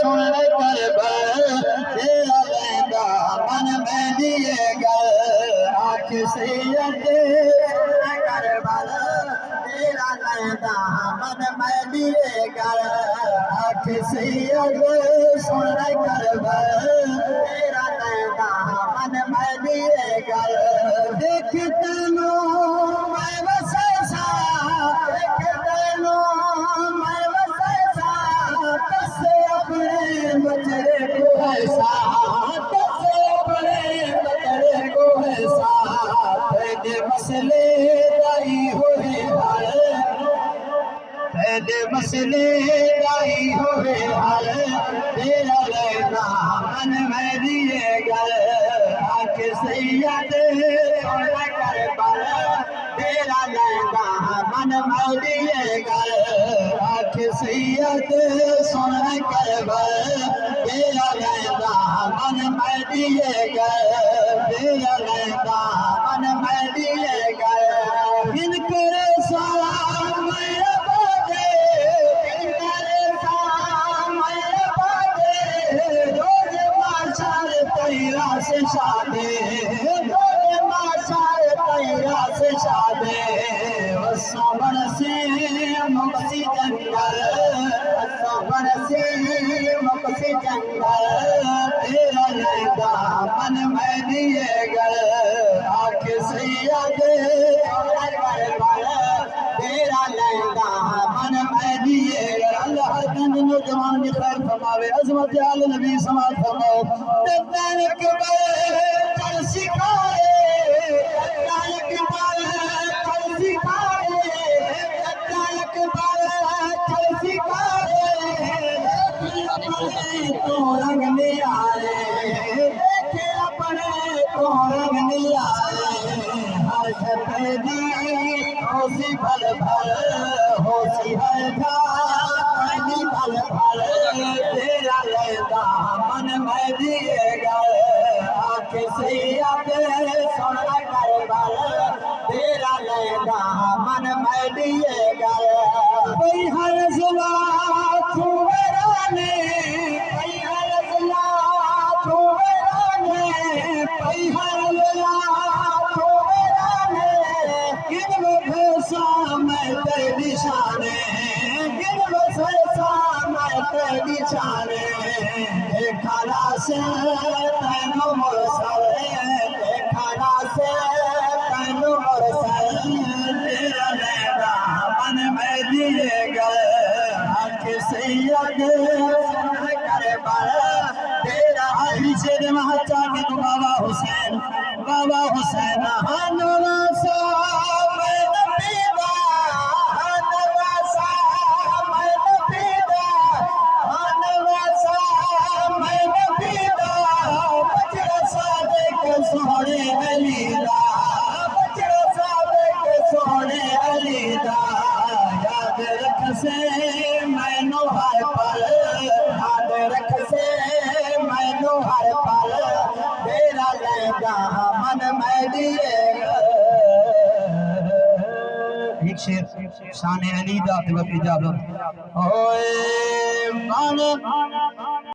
सुन करबल तेरा लैंदा मन में दिए गल आँख सैयद सुन करबल तेरा लैंदा मन में दिए गल आँख सैयद सुन करबल तेरा लैंदा मन में दिए गल देखते नो मैं वसैसा देखते नो मैं वसैसा कससे अपने बचड़े को ऐसा कससे अपने बचड़े को ऐसा तेरे मसले दाई हुए हाल तेरे मसले दाई हुए हाल तेरा लैला मन में दिए गल आके सैयद सुन करबल तेरा लैला मन में दिए गल आके सैयद सुन करबल तेरा लैला मन में दिए गल तेरा लैला मन में दिए गल इनकर सलाम तैरा से शादे रोज माशार तैरा से शादे सावन से मुक्ति जंगल सावन से मुक्ति जंगल तेरा लैला मन में दिए गल आँख सैयद तेरा लैला मन में दिए गल अल्लाह हर गंज नौजवान की खैर फरमावे अज़मत आल नबी समाज फरमाओ नानक चल सिखाए नानक चल सिखाए नानक चल सिखाए तो रंग में आए देखे अपने तो रंग में आए हर सफेदी होसी भल भल होसी हर धानी भल भल तेरा लैला मन में दिए गल आँख सैयद सुन करबल तेरा लैला मन में दिए गल हर जुला छुवराने हर जुला छुवराने हर जुला छुवराने गिन भैसा मैं तेरी निशाने गिन भैसा मैं तेरी निशाने खाना से तैनो मुरसल खाना से तैनो मुरसल तेरा लैला मन में दिए गल आँख सैयद सुन करबल तेरा पीछे दे महचा के तो बाबा हुसैन नवासा मैं नबीदा नवासा मैं नबीदा नवासा मैं नबीदा बचड़ा सादिक सोहने अलीदा बचड़ा सादिक सोहने अलीदा याद रख से मैनू हर पल याद रख से मैनू हर पल तेरा लैला मन में दिए एक शेर शान अली दा ते वक्त इजाजत ओए मन